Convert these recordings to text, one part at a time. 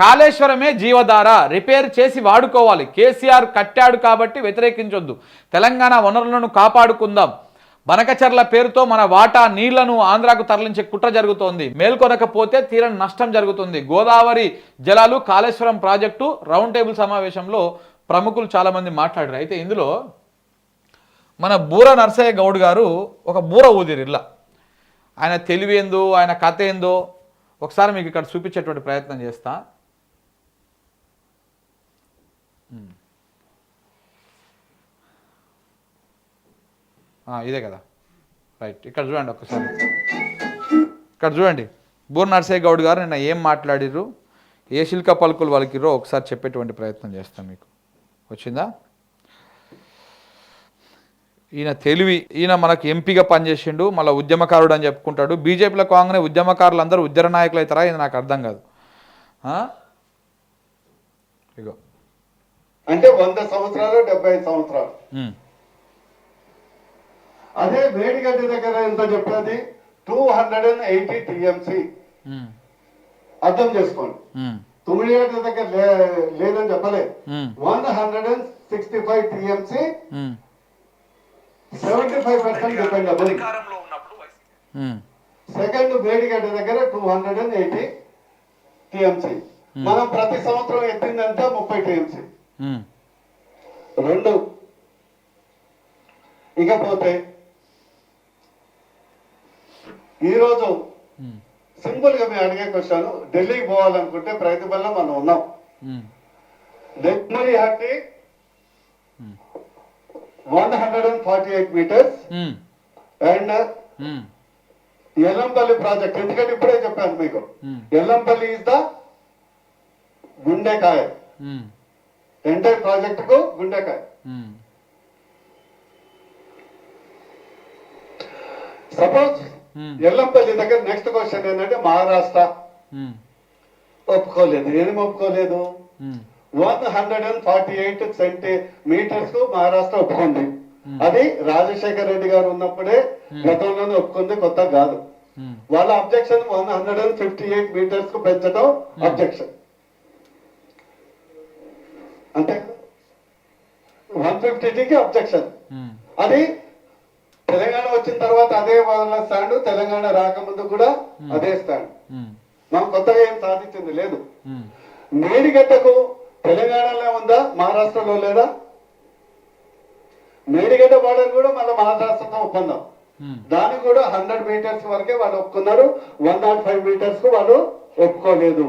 కాళేశ్వరమే జీవధార, repair చేసి వాడుకోవాలి. కేసీఆర్ కట్టాడు కాబట్టి వ్యతిరేకించొద్దు. తెలంగాణ వనరులను కాపాడుకుందాం. బనకచర్ల పేరుతో మన వాటా నీళ్లను ఆంధ్రాకు తరలించే కుట్ర జరుగుతోంది. మేల్కొనకపోతే తీరని నష్టం జరుగుతుంది. గోదావరి జలాలు, కాళేశ్వరం ప్రాజెక్టు రౌండ్ టేబుల్ సమావేశంలో ప్రముఖులు చాలామంది మాట్లాడారు. అయితే ఇందులో మన బూర నర్సయ్య గౌడ్ గారు ఒక బూర ఊదిరిల్లా. ఆయన తెలివేందో, ఆయన కథ ఏందో ఒకసారి మీకు ఇక్కడ చూపించేటువంటి ప్రయత్నం చేస్తా. ఇదే కదా, రైట్. ఇక్కడ చూడండి ఒక్కసారి, ఇక్కడ చూడండి బూర నర్సయ్య గౌడ్ గారు నిన్న ఏం మాట్లాడిర్రు, ఏ శిల్క పలుకులు పలికిర్రో ఒకసారి చెప్పేటువంటి ప్రయత్నం చేస్తాను. మీకు వచ్చిందా? ఈయన తెలివి, ఈయన మనకు ఎంపీగా పనిచేసిండు, మళ్ళీ ఉద్యమకారుడు అని చెప్పుకుంటాడు. బీజేపీలో కాగానే ఉద్యమకారులు అందరూ ఉద్యమ నాయకులు అవుతారా? ఇది నాకు అర్థం కాదు. ఇగో అంటే 100 సంవత్సరాలు 75 సంవత్సరాలు. అదే మేడిగడ్డ దగ్గర ఎంత చెప్పేది 280 టీఎంసీ. అర్థం చేసుకోండి. తుమ్మిడిగడ్డ దగ్గర లేదని చెప్పలేదు. 165 టీఎంసీ, 75% డిపెండబుల్. సెకండ్ మేడిగడ్డ దగ్గర 280 టీఎంసీ. మనం ప్రతి సంవత్సరం ఎత్తిందంతా 30 టీఎంసీ. రెండు. ఇకపోతే ఈరోజు సింపుల్ గా మేము అడిగే క్వశ్చన్, ఢిల్లీకి పోవాలనుకుంటే ప్రతిఫలం మనం ఉన్నాం. నెమ్మడి హట్టి 148 మీటర్స్ అండ్ ఎల్లంపల్లి ప్రాజెక్ట్. ఎందుకంటే ఇప్పుడే చెప్పాను మీకు, ఎల్లంపల్లి ఇస్ ద గుండెకాయ. ఎంటైర్ ప్రాజెక్ట్ కు గుండెకాయ. సపోజ్ ఎల్లంపల్లి దగ్గర నెక్స్ట్ క్వశ్చన్ ఏంటంటే మహారాష్ట్ర ఒప్పుకోలేదు. ఏం ఒప్పుకోలేదు? 148 సెంటీమీటర్స్ కు మహారాష్ట్ర ఒప్పుకుంది. అది రాజశేఖర రెడ్డి గారు ఉన్నప్పుడే గతంలోనే ఒప్పుకుంది, కొత్త కాదు. వాళ్ళ అబ్జెక్షన్ 158 మీటర్స్ కు పెంచడం అబ్జెక్షన్. అంటే 150కి అబ్జెక్షన్. అది తెలంగాణ వచ్చిన తర్వాత అదే వాళ్ళ స్టాండ్, తెలంగాణ రాకముందు కూడా అదే స్టాండ్. మనం కొత్తగా ఏం సాధించింది లేదు. మేడిగడ్డకు తెలంగాణలో ఉందా, మహారాష్ట్రలో లేదా? మేడిగడ్డ బార్డర్ కూడా మళ్ళీ మహారాష్ట్రతో ఒప్పందం. దానికి కూడా 100 మీటర్స్ వరకే వాళ్ళు ఒప్పుకున్నారు. 105 మీటర్స్ కు వాళ్ళు ఒప్పుకోలేదు.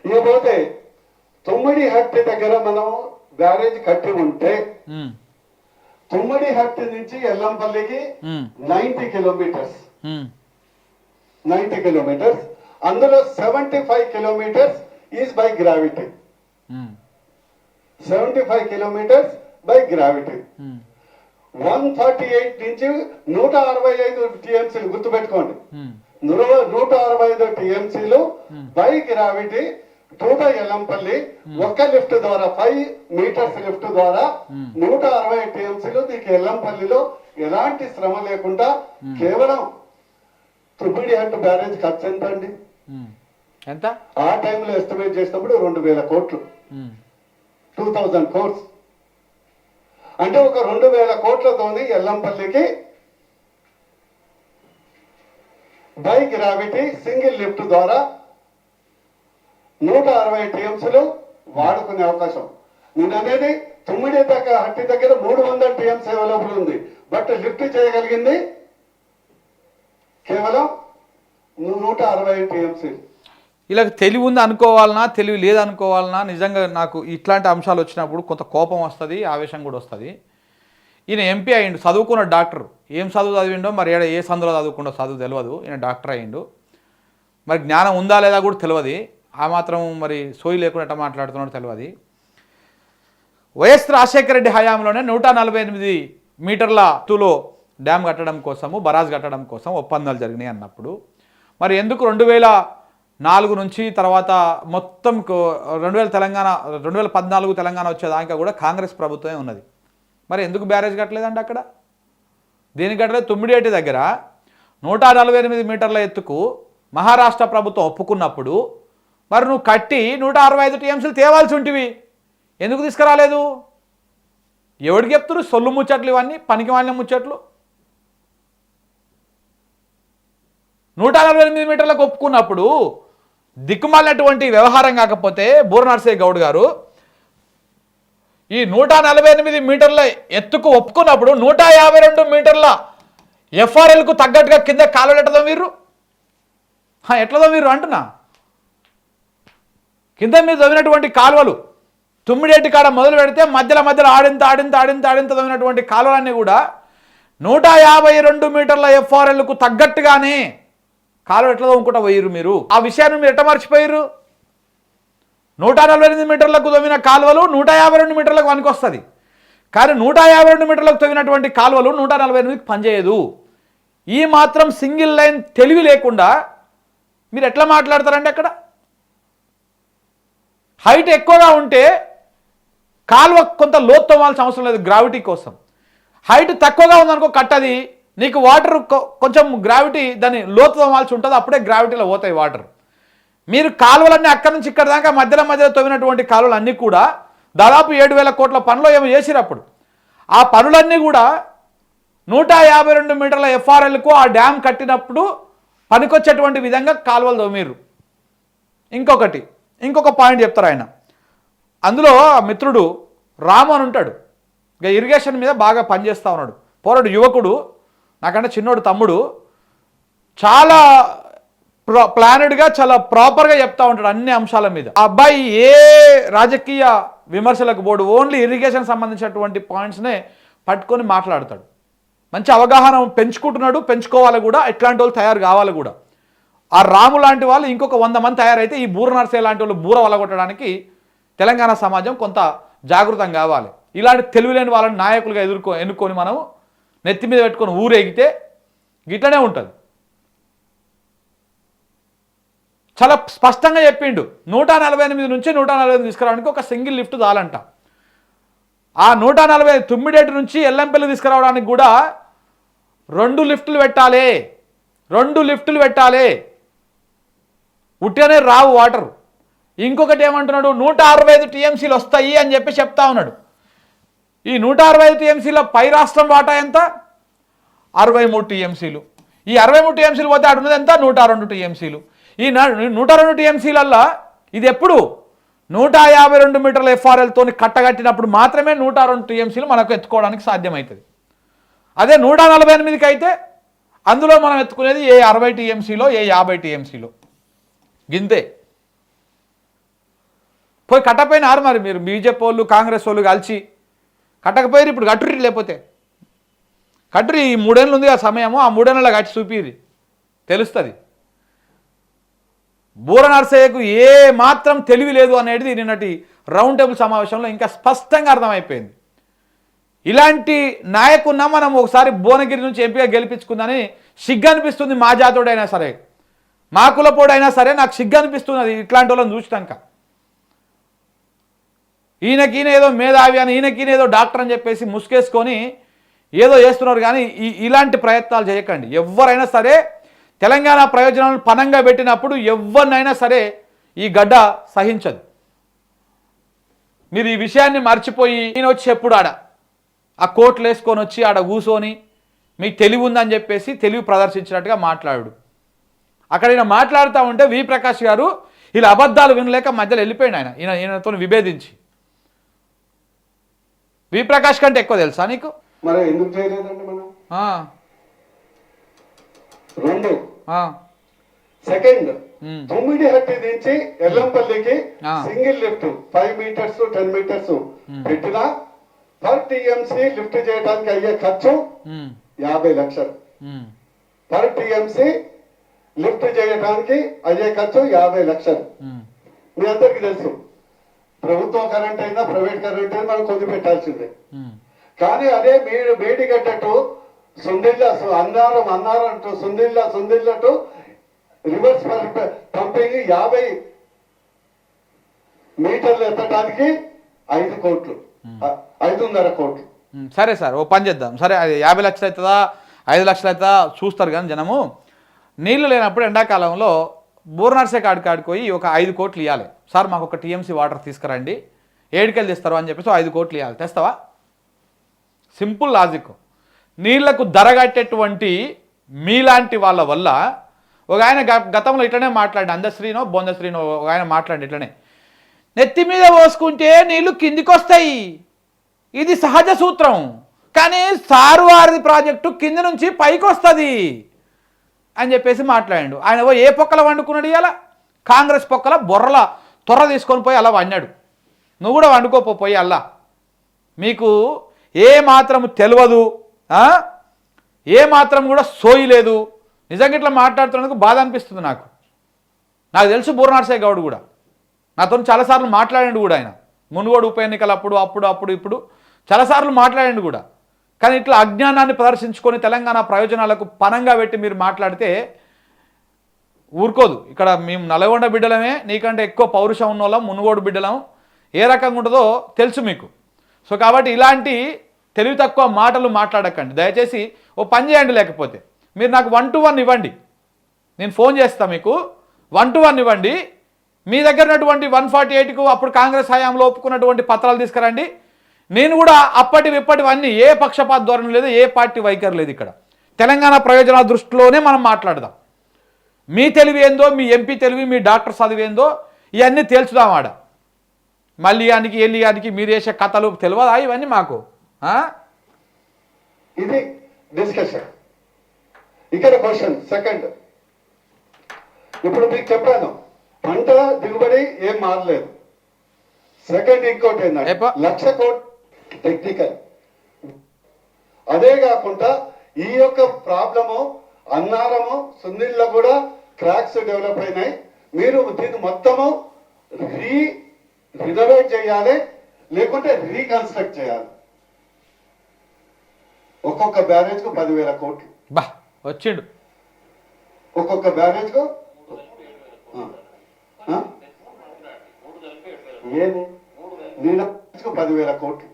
ఇకపోతే తుమ్మిడి హట్టి దగ్గర మనం బ్యారేజ్ కట్టి ఉంటే తుమ్మిడి హట్టి నుంచి ఎల్లంపల్లికి 90 కిలోమీటర్స్. 90 కిలోమీటర్స్. అందులో 75 kilometres is by gravity. 75 kilometres by gravity. 148 నుంచి 165 టీఎంసీలు గుర్తుపెట్టుకోండి. 165 టీఎంసీలు by gravity to the Yellampalli. ఒక్క లిఫ్ట్ ద్వారా 5 మీటర్స్ లిఫ్ట్ ద్వారా 160 టీఎంసీలు నీకు ఎల్లంపల్లిలో ఎలాంటి శ్రమ లేకుండా కేవలం తుమ్మిడి హట్టు బ్యారేజ్ ఖర్చు ఎంత అండి? ఎంత? ఆ టైంలో ఎస్టిమేట్ చేసినప్పుడు 2000 కోట్లు, 2000 కోట్స్. అంటే ఒక 2000 కోట్లతోని ఎల్లంపల్లికి బై గ్రావిటీ సింగిల్ లిఫ్ట్ ద్వారా 160 టీఎంసీలు వాడుకునే అవకాశం. నేను అనేది తుమ్మిడి దగ్గర హట్టి దగ్గర 300 టీఎంసీ అవైలబుల్ ఉంది. బట్ లిఫ్ట్ చేయగలిగింది కేవలం 160 టీఎంసీ. ఇలా తెలివి ఉంది అనుకోవాలన్నా, తెలివి లేదనుకోవాలన్నా, నిజంగా నాకు ఇట్లాంటి అంశాలు వచ్చినప్పుడు కొంత కోపం వస్తుంది, ఆవేశం కూడా వస్తుంది. ఈయన ఎంపీ అయ్యిండు, చదువుకున్న డాక్టర్. ఏం చదువు చదివిండో మరి, ఏ సందులో చదువుకుండో చదువు తెలియదు. ఈయన డాక్టర్ అయ్యిండు, మరి జ్ఞానం ఉందా లేదా కూడా తెలియదు. ఆ మాత్రం మరి సోయి లేకుండా మాట్లాడుతున్నాడు తెలియదు. వైఎస్ రాజశేఖర రెడ్డి హయాంలోనే 148 మీటర్ల ఎత్తులో డ్యామ్ కట్టడం కోసము, బరాజ్ కట్టడం కోసం ఒప్పందాలు జరిగినాయి అన్నప్పుడు మరి ఎందుకు 2004 నుంచి తర్వాత మొత్తం 2014 తెలంగాణ వచ్చేదాకా కూడా కాంగ్రెస్ ప్రభుత్వమే ఉన్నది. మరి ఎందుకు బ్యారేజ్ కట్టలేదండి అక్కడ? దేనికి కట్టలేదు? తుమ్మిడిహట్టి దగ్గర 148 మీటర్ల ఎత్తుకు మహారాష్ట్ర ప్రభుత్వం ఒప్పుకున్నప్పుడు మరి నువ్వు కట్టి 165 టీఎంసీలు తేవాల్సి ఉంటివి, ఎందుకు తీసుకురాలేదు? ఎవడికి చెప్తున్నారు సొల్లు ముచ్చట్లు ఇవన్నీ, పనికి వాళ్ళ ముచ్చట్లు? 148 మీటర్లకు ఒప్పుకున్నప్పుడు దిక్కుమాలినటువంటి వ్యవహారం కాకపోతే బూర నరసయ్య గౌడ్ గారు ఈ 148 మీటర్ల ఎత్తుకు ఒప్పుకున్నప్పుడు 152 మీటర్ల ఎఫ్ఆర్ఎల్కు తగ్గట్టుగా కింద కాలువలు ఎట్లదో మీరు ఎట్లదో మీరు అంటున్నా. కింద మీద తవ్వినటువంటి కాలువలు తుమ్మిడేటి కాడ మొదలు పెడితే మధ్యలో ఆడింత తవ్వినటువంటి కాలువలన్నీ కూడా 152 మీటర్ల ఎఫ్ఆర్ఎల్కు తగ్గట్టుగానే కాలువ ఎట్లా తవ్వుకుంటా పోయిర్రు మీరు. ఆ విషయాన్ని మీరు ఎట్లా మర్చిపోయారు? 148 మీటర్లకు తవ్విన కాలువలు 152 మీటర్లకు పనికొస్తుంది, కానీ 152 మీటర్లకు తవ్వినటువంటి కాలువలు 148కి పనిచేయదు. ఈ మాత్రం సింగిల్ లైన్ తెలివి లేకుండా మీరు ఎట్లా మాట్లాడతారండి? అక్కడ హైట్ ఎక్కువగా ఉంటే కాలువ కొంత లోతు తవ్వాల్సిన అవసరం లేదు గ్రావిటీ కోసం. హైట్ తక్కువగా ఉందనుకో కట్టది, నీకు వాటర్ కొంచెం గ్రావిటీ దాన్ని లోతు తవ్వాల్సి ఉంటుంది, అప్పుడే గ్రావిటీలో పోతాయి వాటర్. మీరు కాలువలన్నీ అక్కడి నుంచి ఇక్కడ దాకా మధ్యలో తవ్వినటువంటి కాలువలు అన్నీ కూడా దాదాపు 7,000 కోట్ల పనులు ఏమో చేసినప్పుడు ఆ పనులన్నీ కూడా 152 మీటర్ల ఎఫ్ఆర్ఎల్కు ఆ డ్యామ్ కట్టినప్పుడు పనికొచ్చేటువంటి విధంగా కాలువలు తవ్వీరు. ఇంకొక పాయింట్ చెప్తారు ఆయన. అందులో మిత్రుడు రాము అని ఉంటాడు, ఇక ఇరిగేషన్ మీద బాగా పనిచేస్తూ ఉన్నాడు, పోరాడు యువకుడు, నాకంటే చిన్నోడు తమ్ముడు, చాలా ప్లానెడ్గా చాలా ప్రాపర్గా చెప్తా ఉంటాడు అన్ని అంశాల మీద. ఆ అబ్బాయి ఏ రాజకీయ విమర్శలకు పోడు, ఓన్లీ ఇరిగేషన్ సంబంధించినటువంటి పాయింట్స్నే పట్టుకొని మాట్లాడతాడు. మంచి అవగాహన పెంచుకుంటున్నాడు, పెంచుకోవాలి కూడా, ఇట్లాంటి వాళ్ళు తయారు కావాలి కూడా. ఆ రాము లాంటి వాళ్ళు ఇంకొక 100 మంది తయారైతే ఈ బూర నర్సయ్య లాంటి వాళ్ళు బూర వలగొట్టడానికి తెలంగాణ సమాజం కొంత జాగృతం కావాలి. ఇలాంటి తెలివిలేని వాళ్ళని నాయకులుగా ఎన్నుకొని మనం నెత్తి మీద పెట్టుకొని ఊరేగితే గిట్లనే ఉంటుంది. చాలా స్పష్టంగా చెప్పిండు, 148 నుంచి 148 తీసుకురావడానికి ఒక సింగిల్ లిఫ్ట్ చాలంట. ఆ 140 తుమ్మిడేటి నుంచి ఎల్లంపల్లి తీసుకురావడానికి కూడా 2 లిఫ్టులు పెట్టాలి. ఉట్టిగానే రావు వాటర్. ఇంకొకటి ఏమంటున్నాడు, 165 టీఎంసీలు వస్తాయి అని చెప్పి చెప్తా ఉన్నాడు. ఈ 165 టీఎంసీల పై రాష్ట్రం వాటా ఎంత? 63 టీఎంసీలు. ఈ 63 టీఎంసీలు పోతే అటు ఉన్నది ఎంత? 102 టీఎంసీలు. ఈ 102 టీఎంసీలల్లా ఇది ఎప్పుడు 152 మీటర్ల ఎఫ్ఆర్ఎల్తో కట్టగట్టినప్పుడు మాత్రమే 102 టీఎంసీలు మనకు ఎత్తుకోవడానికి సాధ్యమవుతుంది. అదే 148కి అయితే అందులో మనం ఎత్తుకునేది ఏ 60 టీఎంసీలో ఏ 50 టీఎంసీలో గింతే. పోయి కట్టపోయినారు మరి మీరు, బీజేపీ వాళ్ళు కాంగ్రెస్ వాళ్ళు కలిసి కట్టకపోయారు. ఇప్పుడు కట్టుర్రి, లేకపోతే కట్టుర్రి. ఈ 3 ఏళ్ళు ఉంది ఆ సమయము, ఆ 3 ఏళ్ళలో కట్టి చూపిరి, తెలుస్తుంది. బూర నరసయ్యకు ఏ మాత్రం తెలివి లేదు అనేది నిన్నటి రౌండ్ టేబుల్ సమావేశంలో ఇంకా స్పష్టంగా అర్థమైపోయింది. ఇలాంటి నాయకున్నా మనం ఒకసారి భువనగిరి నుంచి ఎంపీగా గెలిపించుకుందని సిగ్గు అనిపిస్తుంది. మా జాతోడైనా సరే, మా కులపోడైనా సరే నాకు సిగ్గు అనిపిస్తున్నది ఇట్లాంటి వాళ్ళని చూసినాక. ఈయన ఏదో మేధావి అని, ఈయన ఏదో డాక్టర్ అని చెప్పేసి ముసుకేసుకొని ఏదో చేస్తున్నారు. కానీ ఇలాంటి ప్రయత్నాలు చేయకండి. ఎవరైనా సరే తెలంగాణ ప్రయోజనాలను పనంగా పెట్టినప్పుడు ఎవరినైనా సరే ఈ గడ్డ సహించదు. మీరు ఈ విషయాన్ని మర్చిపోయి ఈయన వచ్చి ఎప్పుడు ఆ కోట్లు వేసుకొని వచ్చి ఆడ కూర్చొని మీకు తెలివి ఉందని చెప్పేసి తెలివి ప్రదర్శించినట్టుగా మాట్లాడు. అక్కడ ఈయన మాట్లాడుతూ ఉంటే వి ప్రకాష్ గారు ఇలా అబద్ధాలు వినలేక మధ్యలో వెళ్ళిపోయాడు ఆయన, ఈయనతో విభేదించి. వి ప్రకాష్ కంటే ఎక్కువ తెలుసా నీకు? మరి ఎందుకు చేయలేదండి మనం? రెండు సెకండ్ తుమ్మిడిహట్టి నుంచి ఎల్లంపల్లికి సింగిల్ లిఫ్ట్ 5 మీటర్స్ 10 మీటర్స్ పెట్టినా పర్ టీఎంసీ లిఫ్ట్ చేయడానికి అయ్యే ఖర్చు 50 లక్షలు. పర్ టీఎంసీ లిఫ్ట్ చేయడానికి అయ్యే ఖర్చు 50 లక్షలు. మీ అందరికి తెలుసు, ప్రభుత్వ కరెంట్ అయినా ప్రైవేట్ కరెంట్ అయినా మనం కొద్ది పెట్టాల్సిందే. కానీ అదే మీరు వేడిగడ్డట్టు Annaram to Sundilla to reverse pumping 50 మీటర్లు ఎత్తడానికి 5 కోట్లు 5.5 కోట్లు. సరే సార్, ఓ పని చేద్దాం. సరే, అది 50 లక్షలు అవుతుందా 5 లక్షలు అవుతుందా చూస్తారు. కానీ జనము నీళ్లు లేనప్పుడు ఎండాకాలంలో బూర్నర్సే కాడికి పోయి ఒక 5 కోట్లు ఇవ్వాలి. సార్ మాకు ఒక టీఎంసీ వాటర్ తీసుకురండి, ఏడికెళ్ళి తెస్తారు అని చెప్పేసి 5 కోట్లు ఇవ్వాలి. తెస్తావా? Simple logic. నీళ్లకు ధరగట్టేటువంటి మీలాంటి వాళ్ళ వల్ల ఒక ఆయన గతంలో ఇట్లనే మాట్లాడి, అందశ్రీనో బొందశ్రీనో ఒక ఆయన మాట్లాడి ఇట్లనే, నెత్తి మీద పోసుకుంటే నీళ్లు కిందికి వస్తాయి, ఇది సహజ సూత్రం, కానీ సారువారి ప్రాజెక్టు కింది నుంచి పైకి వస్తుంది అని చెప్పేసి మాట్లాడాడు. ఆయన ఏ పొక్కల వండుకున్నాడు? ఇవాళ కాంగ్రెస్ పొక్కల బొర్రల తొర్ర తీసుకొని పోయి అలా వండాడు. నువ్వు కూడా వండుకోపోయి అల్లా. మీకు ఏ మాత్రం తెలియదు, ఏ మాత్రం కూడా సోయి లేదు. నిజంగా ఇట్లా మాట్లాడుతున్నందుకు బాధ అనిపిస్తుంది నాకు. తెలుసు బూర్నర్సే గౌడ్ కూడా నాతో చాలాసార్లు మాట్లాడాడు కూడా. ఆయన మునుగోడు ఉప ఎన్నికలు అప్పుడు ఇప్పుడు చాలాసార్లు మాట్లాడాడు కూడా. కానీ ఇట్లా అజ్ఞానాన్ని ప్రదర్శించుకొని తెలంగాణ ప్రయోజనాలకు పనంగా పెట్టి మీరు మాట్లాడితే ఊరుకోదు. ఇక్కడ మేము నల్గొండ బిడ్డలమే, నీకంటే ఎక్కువ పౌరుషం ఉన్న వాళ్ళం, మునుగోడు బిడ్డలం, ఏ రకంగా ఉంటుందో తెలుసు మీకు. సో కాబట్టి ఇలాంటి తెలివి తక్కువ మాటలు మాట్లాడకండి దయచేసి. ఓ పని చేయండి, లేకపోతే మీరు నాకు 1 to 1 ఇవ్వండి, నేను ఫోన్ చేస్తాను మీకు. 1 to 1 ఇవ్వండి. మీ దగ్గర ఉన్నటువంటి 148కు అప్పుడు కాంగ్రెస్ హయాంలో ఒప్పుకున్నటువంటి పత్రాలు తీసుకురండి. నేను కూడా ఇప్పటివన్నీ ఏ పక్షపాత ధోరణి లేదు, ఏ పార్టీ వైఖరి లేదు. ఇక్కడ తెలంగాణ ప్రయోజనాల దృష్టిలోనే మనం మాట్లాడదాం. మీ తెలివి ఏందో, మీ ఎంపీ తెలివి, మీ డాక్టర్ చదివి ఏందో ఇవన్నీ తేల్చుదాం ఆడ. మళ్ళీ యానికి ఎల్లి యానికి మీరు చేసే కథలు తెలియదా ఇవన్నీ మాకు? ఇది డిస్కషన్. ఇక్కడ క్వశ్చన్ సెకండ్. ఇప్పుడు మీకు చెప్పాను, పంట దిగుబడి ఏం మారలేదు. సెకండ్ ఇంకోటి ఏంటంటే 1,00,000 కోట్లు టెక్నికల్. అదే కాకుండా ఈ యొక్క ప్రాబ్లము అన్నారము సున్నిళ్ళ కూడా క్రాక్స్ డెవలప్ అయినాయి. మీరు దీన్ని మొత్తము రినోవేట్ చేయాలి, లేకుంటే రీకన్స్ట్రక్ట్ చేయాలి. ఒక్కొక్క బ్యారేజ్ కు 10,000 కోట్లు వచ్చిండు. ఒక్కొక్క బ్యారేజ్ కు ఏది నీళ్ళకు 10,000 కోట్లు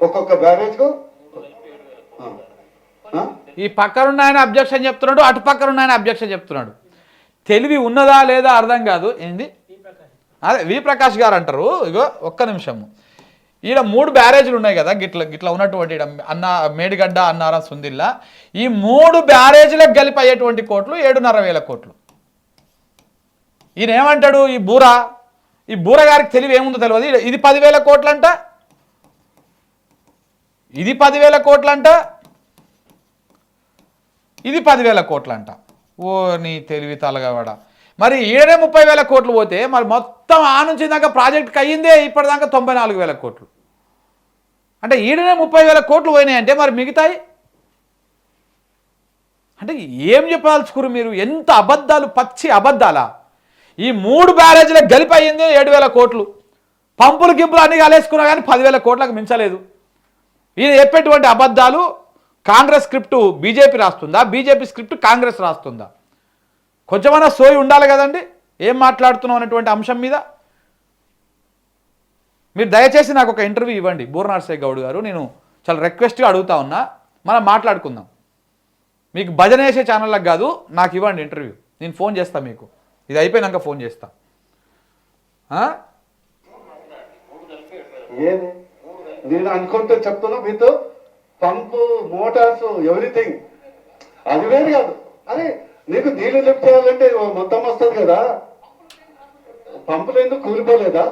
ఒక్కొక్క బ్యారేజ్ కు. ఈ పక్కనున్న ఆయన అబ్జెక్షన్ చెప్తున్నాడు, అటు పక్కనున్న ఆయన అబ్జెక్షన్ చెప్తున్నాడు. తెలివి ఉన్నదా లేదా అర్థం కాదు. ఏంది అదే వి ప్రకాష్ గారు అంటారు. ఇగో ఒక్క నిమిషము, ఈడ 3 బ్యారేజ్లు ఉన్నాయి కదా, గిట్లా ఉన్నటువంటి అన్న మేడిగడ్డ, అన్నారం, సుందిల్లా, ఈ 3 బ్యారేజ్లకు కలిపి అయ్యేటువంటి కోట్లు 7,500 కోట్లు. ఈయన ఏమంటాడు? ఈ బూర గారికి తెలివి ఏముందో తెలియదు. ఇది 10,000 కోట్లంట, ఇది 10,000 కోట్లంట, ఇది 10,000 కోట్లంట. ఓ నీ తెలివి తలగవాడ. మరి ఈడనే 30,000 కోట్లు పోతే మరి మొత్తం ఆ నుంచి దాకా ప్రాజెక్ట్కి అయ్యిందే ఇప్పటిదాకా 94,000 కోట్లు. అంటే ఈడనే 30,000 కోట్లు పోయినాయంటే మరి మిగతాయి అంటే ఏం చెప్పాల్చుకురు మీరు? ఎంత అబద్ధాలు, పచ్చి అబద్ధాలా? ఈ 3 బ్యారేజ్లకు గలిపి అయ్యింది 7,000 కోట్లు. పంపులు గింపులు అన్ని కాలేసుకున్నా కానీ 10,000 కోట్లకు మించలేదు. ఈయన చెప్పేటువంటి అబద్ధాలు కాంగ్రెస్ స్క్రిప్టు బీజేపీ రాస్తుందా, బీజేపీ స్క్రిప్ట్ కాంగ్రెస్ రాస్తుందా? కొంచెమైనా సోయి ఉండాలి కదండి ఏం మాట్లాడుతున్నాం అనేటువంటి అంశం మీద. మీరు దయచేసి నాకు ఒక ఇంటర్వ్యూ ఇవ్వండి బూర్నర్సే గౌడ్ గారు, నేను చాలా రిక్వెస్ట్గా అడుగుతా ఉన్నా, మనం మాట్లాడుకుందాం. మీకు భజన వేసే ఛానళ్ళకి కాదు, నాకు ఇవ్వండి ఇంటర్వ్యూ, నేను ఫోన్ చేస్తాను మీకు. ఇది అయిపోయినాక ఫోన్ చేస్తా. ఏది నేను అనుకుంటూ చెప్తున్నా మీతో, పంపు, మోటార్స్, ఎవ్రీథింగ్ అది వేరు కాదు. అదే నీకు నీళ్లు లిఫ్ట్ చేయాలంటే మొత్తం వస్తుంది కదా, పంపులు ఎందుకు కూలిపోలేదా,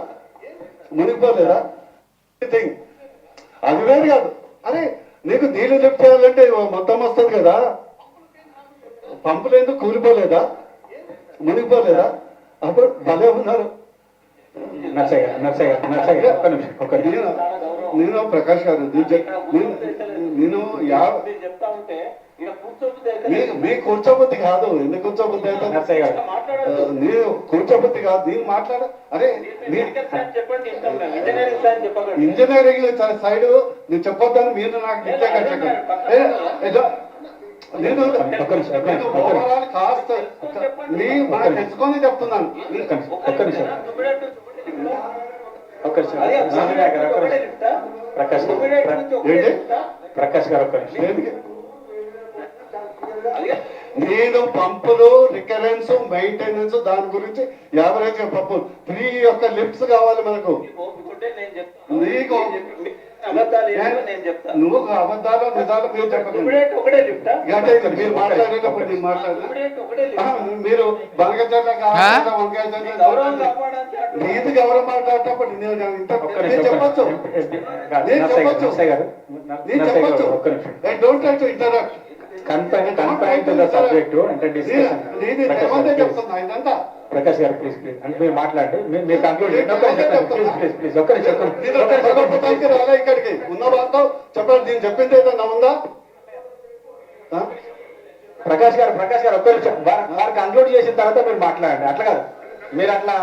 మునిగిపోలేదా? ఎవ్రీథింగ్ అది వేరు కాదు. అదే నీకు నీళ్లు లిఫ్ట్ చేయాలంటే మొత్తం వస్తుంది కదా, పంపులు ఎందుకు కూలిపోలేదా, మునిగిపోలేదా? అప్పుడు భలే ఉన్నారు. నేను ప్రకాష్ గారు, నేను మీ కూర్చోబుద్ధి కాదు, ఎందుకు కూర్చోబుద్ధి అయితే నేను కూర్చోబుద్ధి కాదు, నేను మాట్లాడ. అరే ఇంజనీరింగ్ సైడ్ నేను చెప్పొద్దని మీరు నాకు నేను కాస్త మనం తెచ్చుకొని చెప్తున్నాను. ప్రకాష్ గారు నేను పంపులు రికరెన్స్ మెయింటెనెన్స్ దాని గురించి యావరేజ్ పంపు 3 యొక్క లిఫ్ట్స్ కావాలి మనకు. నీకు నువ్వు అబద్ధాలు నిజాలు మీరు చెప్పండి. మీరు మాట్లాడేటప్పుడు నేను మాట్లాడలేదు. మీరు బనగజల్ల నీతి గౌరవం మాట్లాడేటప్పుడు నేను చెప్పొచ్చు, నేను చెప్పొచ్చు, నేను చెప్పొచ్చు. Don't try to interrupt. చెప్తున్నా ఇదంతా. ప్రకాష్ గారు ప్లీజ్ ప్లీజ్ అంటే మీరు మాట్లాడండి, మీరు కంక్లూడ్ ప్లీజ్ ఒక్క ఇక్కడికి ఉన్న వాళ్ళతో చెప్పండి. నేను చెప్పింది ఏదన్నా ఉందా? ప్రకాష్ గారు ఒక్క నిమిషం వారు కంక్లూడ్ చేసిన తర్వాత మీరు మాట్లాడండి. అట్లా కాదు, మీరు అట్లా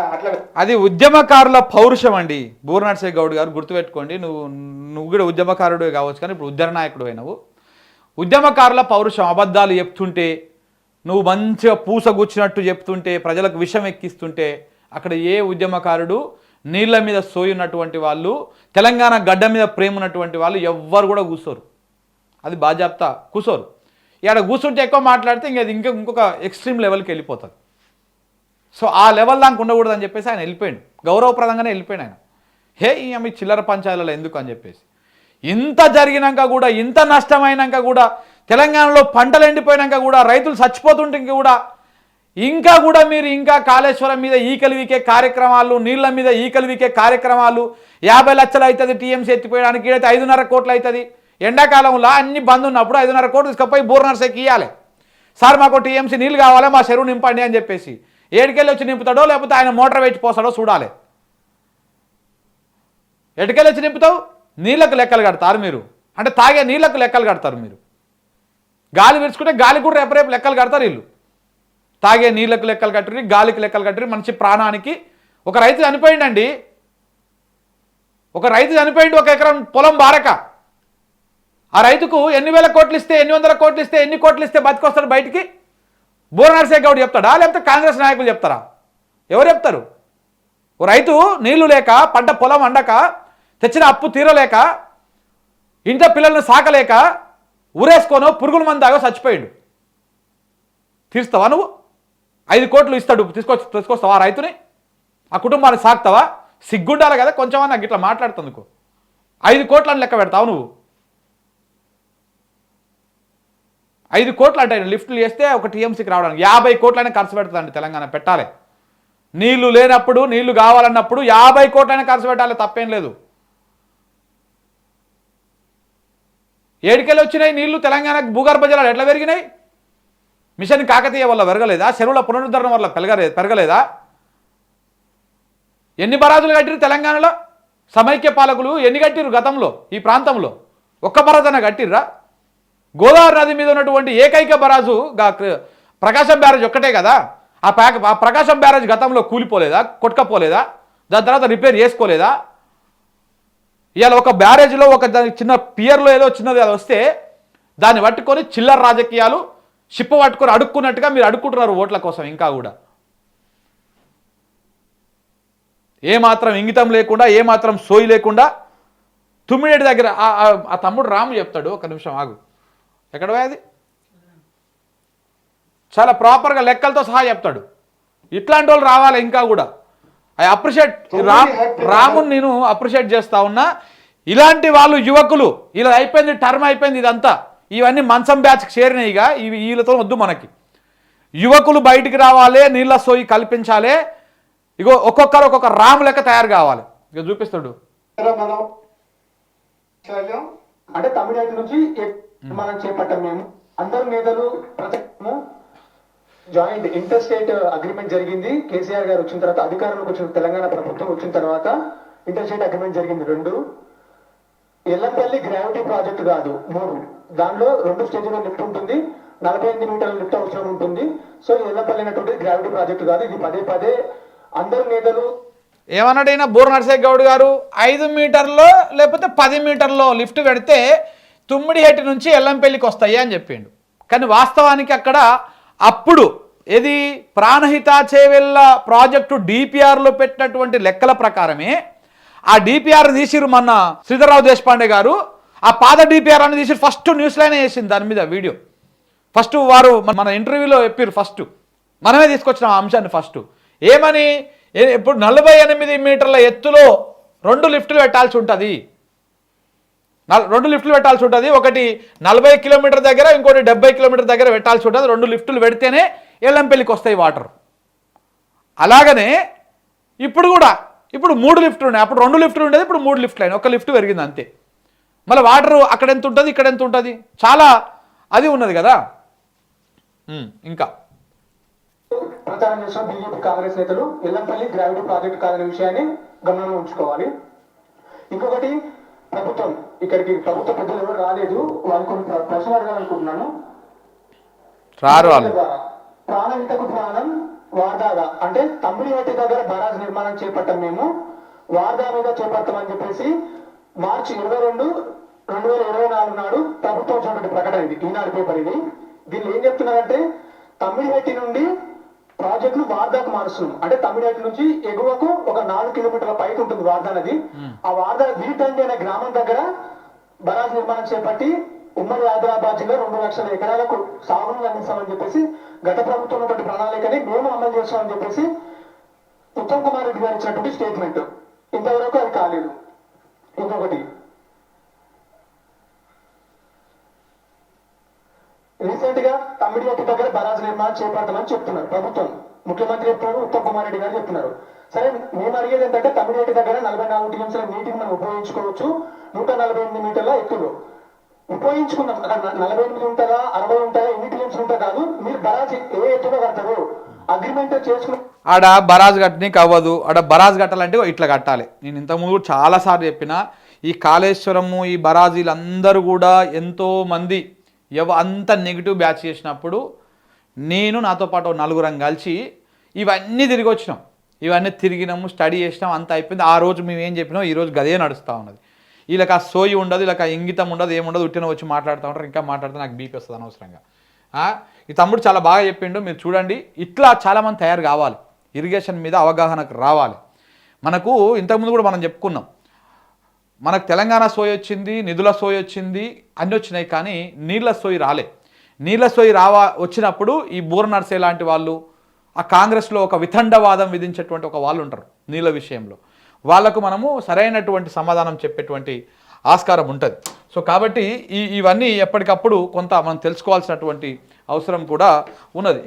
అది ఉద్యమకారుల పౌరుషం అండి. బూర్నర్సే గౌడ్ గారు గుర్తుపెట్టుకోండి. నువ్వు కూడా ఉద్యమకారుడే కావచ్చు, కానీ ఇప్పుడు ఉద్యమ నాయకుడు అయినవు. ఉద్యమకారుల పౌరుషం అబద్ధాలు చెప్తుంటే, నువ్వు మంచిగా పూసగుచ్చినట్టు చెప్తుంటే, ప్రజలకు విషం ఎక్కిస్తుంటే, అక్కడ ఏ ఉద్యమకారుడు, నీళ్ళ మీద సోయున్నటువంటి వాళ్ళు, తెలంగాణ గడ్డ మీద ప్రేమ ఉన్నటువంటి వాళ్ళు ఎవ్వరు కూడా కూర్చోరు. అది బాజాప్తా కూర్చోరు. ఇక్కడ కూర్చుంటే ఎక్కువ మాట్లాడితే ఇంకొక ఎక్స్ట్రీమ్ లెవెల్కి వెళ్ళిపోతుంది. సో ఆ లెవెల్ దానికి ఉండకూడదని చెప్పేసి ఆయన వెళ్ళిపోయాడు. గౌరవప్రదంగానే వెళ్ళిపోయాడు ఆయన. మీ చిల్లర పంచాయతీలలో ఎందుకు అని చెప్పేసి. ఇంత జరిగినాక కూడా, ఇంత నష్టమైనాక కూడా, తెలంగాణలో పంటలు ఎండిపోయినాక కూడా, రైతులు చచ్చిపోతుంటే ఇంకా కూడా మీరు ఇంకా కాళేశ్వరం మీద ఈకలు వీకే కార్యక్రమాలు, నీళ్ల మీద ఈకలు వీకే కార్యక్రమాలు, 50 లక్షలు అవుతుంది టీఎంసీ ఎత్తిపోయడానికి, ఇదైతే 5.5 కోట్లు అవుతుంది. ఎండాకాలంలో అన్ని బంద్ ఉన్నప్పుడు 5.5 కోట్లు తీసుకపోయి బూర్నర్సేకి ఇవ్వాలి. సార్ మాకు టీఎంసీ నీళ్ళు కావాలి, మా చెరువు నింపండి అని చెప్పేసి. ఏడికెళ్ళి వచ్చి నింపుతాడో లేకపోతే ఆయన మోటార్ పెట్టి పోస్తాడో చూడాలి. ఎటుకెళ్ళి వచ్చి నింపుతావు? నీళ్ళకు లెక్కలు కడతారు మీరు, అంటే తాగే నీళ్ళకు లెక్కలు కడతారు మీరు. గాలి విడుచుకుంటే గాలి కూడా రేపు లెక్కలు కడతారు వీళ్ళు. తాగే నీళ్ళకు లెక్కలు కట్టరి, గాలికి లెక్కలు కట్టరి, మనిషి ప్రాణానికి. ఒక రైతు చనిపోయిండండి, ఒక ఎకరం పొలం బారక. ఆ రైతుకు ఎన్ని వేల కోట్లు ఇస్తే, 800 కోట్లు ఇస్తే, ఎన్ని కోట్లు ఇస్తే బతికొస్తాడు బయటికి? బూర్నర్సే గౌడ్ చెప్తాడా లేకపోతే కాంగ్రెస్ నాయకులు చెప్తారా? ఎవరు చెప్తారు? ఓ రైతు నీళ్లు లేక, పంట పొలం వండక, తెచ్చిన అప్పు తీరలేక, ఇంట్లో పిల్లల్ని సాకలేక, ఊరేసుకోనో పురుగుల మంది దాగో చచ్చిపోయాడు. తీరుస్తావా నువ్వు? 5 కోట్లు ఇస్తాడు, తీసుకొస్తావా ఆ రైతుని? ఆ కుటుంబాన్ని సాకుతావా? సిగ్గుండాలి కదా కొంచెం. నాకు ఇట్లా మాట్లాడుతుందుకు 5 కోట్లని లెక్క పెడతావు నువ్వు? 5 కోట్లు అంటే లిఫ్ట్లు చేస్తే ఒక టీఎంసీకి రావడానికి 50 కోట్లైనా ఖర్చు పెడుతుందండి తెలంగాణ. పెట్టాలి. నీళ్లు లేనప్పుడు, నీళ్లు కావాలన్నప్పుడు 50 కోట్లైనా ఖర్చు పెట్టాలి, తప్పేం లేదు. ఏడికెళ్ళి వచ్చినాయి నీళ్లు తెలంగాణకు? భూగర్భ జలాలు ఎట్లా పెరిగినాయి? మిషన్ కాకతీయ వల్ల పెరగలేదా? చెరువుల పునరుద్ధరణ వల్ల పెరగలేదా? ఎన్ని బరాజులు కట్టిరు తెలంగాణలో? సమైక్య పాలకులు ఎన్ని కట్టిరు గతంలో ఈ ప్రాంతంలో? ఒక్క బరాజన కట్టిర్రా? గోదావరి నది మీద ఉన్నటువంటి ఏకైక బరాజు ప్రకాశం బ్యారేజ్ ఒక్కటే కదా. ఆ ప్రకాశం బ్యారేజ్ గతంలో కూలిపోలేదా? కొట్టుకపోలేదా? దాని తర్వాత రిపేర్ చేసుకోలేదా? ఇవాళ ఒక బ్యారేజ్లో ఒక చిన్న పియర్లో ఏదో చిన్నది అది వస్తే దాన్ని పట్టుకొని చిల్లర రాజకీయాలు, షిప్ పట్టుకొని అడుక్కున్నట్టుగా మీరు అడుక్కుంటున్నారు ఓట్ల కోసం. ఇంకా కూడా ఏమాత్రం ఇంగితం లేకుండా, ఏమాత్రం సోయి లేకుండా తుమ్మిడి దగ్గర ఆ తమ్ముడు రాము చెప్తాడు. ఒక నిమిషం ఆగు, ఎక్కడ పోయేది? చాలా ప్రాపర్గా లెక్కలతో సహా చెప్తాడు. ఇట్లాంటి వాళ్ళు రావాలి ఇంకా కూడా. ఐ అప్రిషియేట్ రాముని, నేను అప్రిషియేట్ చేస్తా ఉన్నా. ఇలాంటి వాళ్ళు యువకులు, ఇలా అయిపోయింది, టర్మ్ అయిపోయింది ఇదంతా. ఇవన్నీ మంచం బ్యాచ్కి చేరినాయిగా. వీళ్ళతో వద్దు మనకి. యువకులు బయటికి రావాలి, నీళ్ళ సోయి కల్పించాలి. ఇగో ఒక్కొక్కరు ఒక్కొక్క రాము లెక్క తయారు కావాలి. ఇక చూపిస్తాడు. అంటే తమిళనాడు నుంచి మనం చేపట్టాం. మేము అందరు నేతలు జాయింట్ ఇంటర్ స్టేట్ అగ్రిమెంట్ జరిగింది. కేసీఆర్ గారు వచ్చిన తర్వాత, అధికారంలోకి వచ్చిన తెలంగాణ ప్రభుత్వం వచ్చిన తర్వాత ఇంటర్ స్టేట్ అగ్రిమెంట్ జరిగింది. 2 ఎల్లంపల్లి గ్రావిటీ ప్రాజెక్టు కాదు, 3. దానిలో 2 స్టేజ్లో లిఫ్ట్ ఉంటుంది, 48 మీటర్ల లిఫ్ట్ అవసరం ఉంటుంది. సో ఎల్లంపల్లి అనేటువంటి గ్రావిటీ ప్రాజెక్టు కాదు. ఇది పదే అందరు నేతలు ఏమన్నాడైనా బూర్నర్సే గౌడ్ గారు 5 మీటర్లో లేకపోతే 10 మీటర్లో లిఫ్ట్ పెడితే తుమ్మిడిహెట్టి నుంచి ఎల్లంపల్లికి వస్తాయి అని చెప్పిండు. కానీ వాస్తవానికి అక్కడ అప్పుడు ఇది ప్రాణహిత చేవెళ్ళ ప్రాజెక్టు డిపిఆర్లో పెట్టినటువంటి లెక్కల ప్రకారమే ఆ డిపిఆర్ తీసిరు. మొన్న శ్రీధర్రావు దేశపాండే గారు ఆ పాత డిపిఆర్ అని తీసి ఫస్ట్ న్యూస్ లైన్ వేసింది దాని మీద వీడియో. ఫస్ట్ వారు మన ఇంటర్వ్యూలో చెప్పారు, ఫస్ట్ మనమే తీసుకొచ్చిన ఆ అంశాన్ని ఫస్ట్ ఏమని, ఇప్పుడు 48 మీటర్ల ఎత్తులో 2 లిఫ్టులు పెట్టాల్సి ఉంటుంది, 2 లిఫ్టులు పెట్టాల్సి ఉంటుంది. ఒకటి 40 కిలోమీటర్ దగ్గర, ఇంకోటి 70 కిలోమీటర్ దగ్గర పెట్టాల్సి ఉంటుంది. 2 లిఫ్టులు పెడితేనే ఎల్లంపల్లికి వస్తాయి వాటర్. అలాగనే ఇప్పుడు కూడా ఇప్పుడు 3 లిఫ్టులు ఉన్నాయి, అప్పుడు 2 లిఫ్టులు ఉండేది, ఇప్పుడు 3 లిఫ్టులు అయినాయి, 1 లిఫ్ట్ పెరిగింది అంతే. మళ్ళీ వాటర్ అక్కడ ఎంత ఉంటుంది, ఇక్కడ ఎంత ఉంటుంది, చాలా అది ఉన్నది కదా. ఇంకా ప్రచారం చేసిన బీజేపీ కాంగ్రెస్ నేతలు ఎల్లంపల్లి గ్రావిటీ ప్రాజెక్టు కాదనే విషయాన్ని గమనంలో ఉంచుకోవాలి. ఇంకొకటి, ఇక్కడికి ప్రభుత్వ పెద్దలు ఎవరు రాలేదు, వాళ్ళు కొన్ని ప్రశ్నలు అడగాలనుకుంటున్నాను. రారు వాళ్ళు. ప్రాణహితకు ప్రాణం వార్దాగా అంటే తమ్మిడిహట్టి దగ్గర బరాజ్ నిర్మాణం చేపట్టాం మేము, వార్దా మీద చేపడతామని చెప్పేసి మార్చి 22, 2024 నాడు ప్రభుత్వం వచ్చినటువంటి ప్రకటన ఇది, ఈనాడు పేపర్ ఇది. దీన్ని ఏం చెప్తున్నారంటే తమ్మిడిహట్టి నుండి ప్రాజెక్టులు వార్దాకు మారుస్తున్నాం. అంటే తమ్మిడిహట్టి నుంచి ఎగువకు ఒక 4 కిలోమీటర్ల పైకి ఉంటుంది వార్దా నది. ఆ వార్దా వీటండి అనే గ్రామం దగ్గర బరాజ్ నిర్మాణం చేపట్టి ఉమ్మడి ఆదిలాబాద్ జిల్లా 2 లక్షల ఎకరాలకు సాగుని అందిస్తామని చెప్పేసి గత ప్రభుత్వం ఉన్నటువంటి ప్రణాళికని మేము అమలు చేస్తామని చెప్పేసి ఉత్తమ్ కుమార్ రెడ్డి గారు ఇచ్చినటువంటి స్టేట్మెంట్. ఇంతవరకు అది కాలేదు. ఇంకొకటి, రీసెంట్ గా తమ్మిడిహట్టి దగ్గర బరాజ్ నిర్మాణం చేపడతామని చెప్తున్నారు ప్రభుత్వం. ముఖ్యమంత్రి చెప్తున్నారు, ఉత్తమ్ కుమార్ రెడ్డి గారు చెప్తున్నారు. సరే, మేము అడిగేది ఏంటంటే తమ్మిడిహట్టి దగ్గర 44 టీఎంసీల నీటిని మనం ఉపయోగించుకోవచ్చు 148 మీటర్ల ఎత్తులో ఉపయోగించుకున్నాం. 48 ఉంటుందా, 60 ఉంటుందా, ఎన్ని టీఎంసీలు ఉంటా కాదు, మీరు బరాజ్ ఏ ఎత్తులో కడతారు అగ్రిమెంట్ చేసుకుని ఆడ బరాజ్ కట్టనీకి అవ్వదు. ఆడ బరాజ్ కట్టాలంటే ఇట్లా కట్టాలి. నేను ఇంతకుముందు చాలాసార్లు చెప్పిన, ఈ కాళేశ్వరము, ఈ బరాజీలు అందరూ కూడా ఎంతోమంది అంత నెగిటివ్ బ్యాచ్ చేసినప్పుడు నేను నాతో పాటు 4 కలిసి ఇవన్నీ తిరిగి వచ్చినాం, ఇవన్నీ తిరిగినాము, స్టడీ చేసినాం, అంత అయిపోయింది. ఆ రోజు మేము ఏం చెప్పినాం, ఈరోజు గదే నడుస్తూ ఉన్నది. వీళ్ళకి ఆ సోయి ఉండదు, వీళ్ళకి ఆ ఇంగితం ఉండదు, ఏముండదు, ఉట్టిన వచ్చి మాట్లాడుతూ ఉంటారు. ఇంకా మాట్లాడితే నాకు బీపీ వస్తుంది అనవసరంగా. ఈ తమ్ముడు చాలా బాగా చెప్పిండు, మీరు చూడండి. ఇట్లా చాలామంది తయారు కావాలి, ఇరిగేషన్ మీద అవగాహనకు రావాలి. మనకు ఇంతకుముందు కూడా మనం చెప్పుకున్నాం, మనకు తెలంగాణ సోయి వచ్చింది, నిధుల సోయి వచ్చింది, అన్నీ వచ్చినాయి, కానీ నీళ్ళ సోయి రాలే. నీళ్ళ సోయి వచ్చినప్పుడు ఈ బూర నర్సే లాంటి వాళ్ళు, ఆ కాంగ్రెస్లో ఒక వితండవాదం విధించేటువంటి ఒక వాళ్ళు ఉంటారు నీళ్ళ విషయంలో, వాళ్లకు మనము సరైనటువంటి సమాధానం చెప్పేటువంటి ఆస్కారం ఉంటుంది. సో కాబట్టి ఇవన్నీ ఎప్పటికప్పుడు కొంత మనం తెలుసుకోవాల్సినటువంటి అవసరం కూడా ఉన్నది.